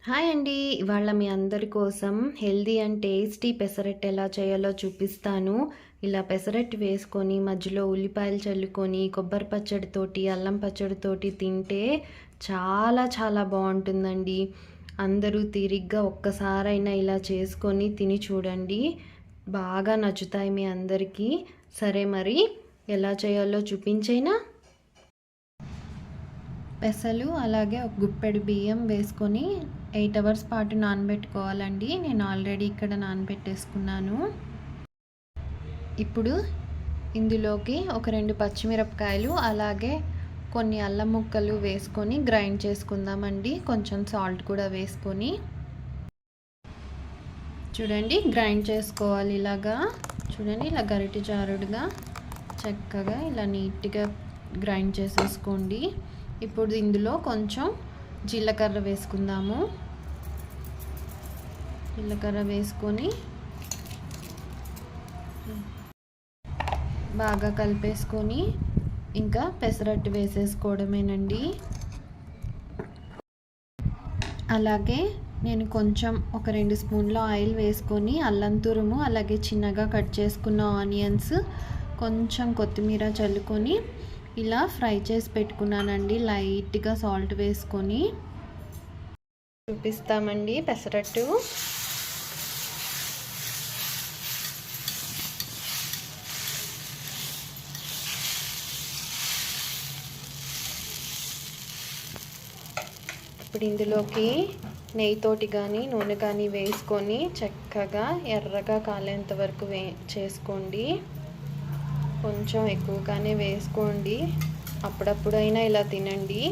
Hi అండి. ఇవాళ మీ అందరి కోసం హెల్దీ అండ్ టేస్టీ పెసరట్టు ఎలా చేయాలో చూపిస్తాను. ఇలా పెసరట్టు వేసుకొని మధ్యలో ఉల్లిపాయలు చల్లుకొని కొబ్బరి పచ్చడితోటి అల్లం పచ్చడితోటి తింటే చాలా చాలా బాగుంటుందండి. అందరూ తిరిగ్గా ఒక్కసారైనా ఇలా చేసుకొని తిని చూడండి. బాగా నచ్చుతాయి మీ అందరికీ. సరే మరి ఎలా చేయాలో చూపించేనా? పెసలు అలాగే ఒక గుప్పెడు బియ్యం వేసుకొని 8 అవర్స్ పాటు నానబెట్టుకోవాలండి. నేను ఆల్రెడీ ఇక్కడ నానబెట్టేసుకున్నాను. ఇప్పుడు ఇందులోకి ఒక 2 పచ్చిమిరపకాయలు అలాగే కొన్ని అల్లం ముక్కలు వేసుకొని గ్రైండ్ చేసుకుందామండి. కొంచెం సాల్ట్ కూడా వేసుకొని చూడండి గ్రైండ్ చేసుకోవాలి. ఇలాగా చూడండి, ఇలా గరిటె జారుడుగా చక్కగా ఇలా నీట్గా గ్రైండ్ చేసేసుకోండి. ఇప్పుడు ఇందులో కొంచెం జీలకర్ర వేసుకుందాము. జీలకర్ర వేసుకొని బాగా కలిపేసుకొని ఇంకా పెసరట్టు వేసేసుకోవడమేనండి. అలాగే నేను కొంచెం ఒక 2 స్పూన్ల ఆయిల్ వేసుకొని అల్లం తురుము అలాగే చిన్నగా కట్ చేసుకున్న ఆనియన్స్ కొంచెం కొత్తిమీర చల్లుకొని ఇలా ఫ్రై చేసి పెట్టుకున్నానండి. లైట్గా సాల్ట్ వేసుకొని చూపిస్తామండి పెసరట్టు. ఇప్పుడు ఇందులోకి నెయ్యితోటి కానీ నూనె కానీ వేసుకొని చక్కగా ఎర్రగా కాలేంత వరకు చేసుకోండి. కొంచెం ఎక్కువగానే వేసుకోండి. అప్పుడప్పుడైనా ఇలా తినండి.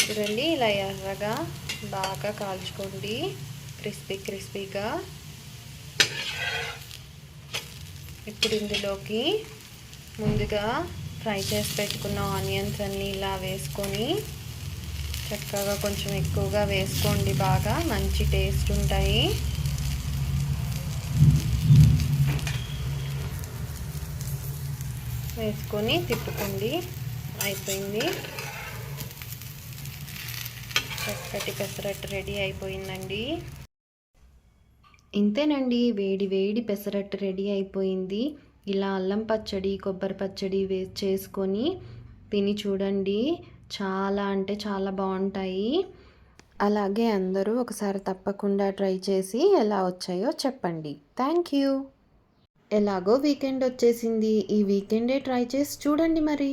చూడండి, ఇలా ఎర్రగా బాగా కాల్చుకోండి, క్రిస్పీగా. ఇప్పుడు ఇందులోకి ముందుగా ఫ్రై చేసి పెట్టుకున్న ఆనియన్స్ అన్నీ ఇలా వేసుకొని చక్కగా కొంచెం ఎక్కువగా వేసుకోండి. బాగా మంచి టేస్ట్ ఉంటాయి. వేసుకొని తిప్పుకోండి. అయిపోయింది, చక్కటి పెసరట్టు రెడీ అయిపోయిందండి. ఇంతేనండి, వేడి వేడి పెసరట్టు రెడీ అయిపోయింది. ఇలా అల్లం పచ్చడి కొబ్బరి పచ్చడి చేసుకొని తిని చూడండి. చాలా అంటే చాలా బాగుంటాయి. అలాగే అందరూ ఒకసారి తప్పకుండా ట్రై చేసి ఎలా వచ్చాయో చెప్పండి. Thank you. ఎలాగో వీకెండ్ వచ్చేసింది, ఈ వీకెండే ట్రై చేసి చూడండి మరి.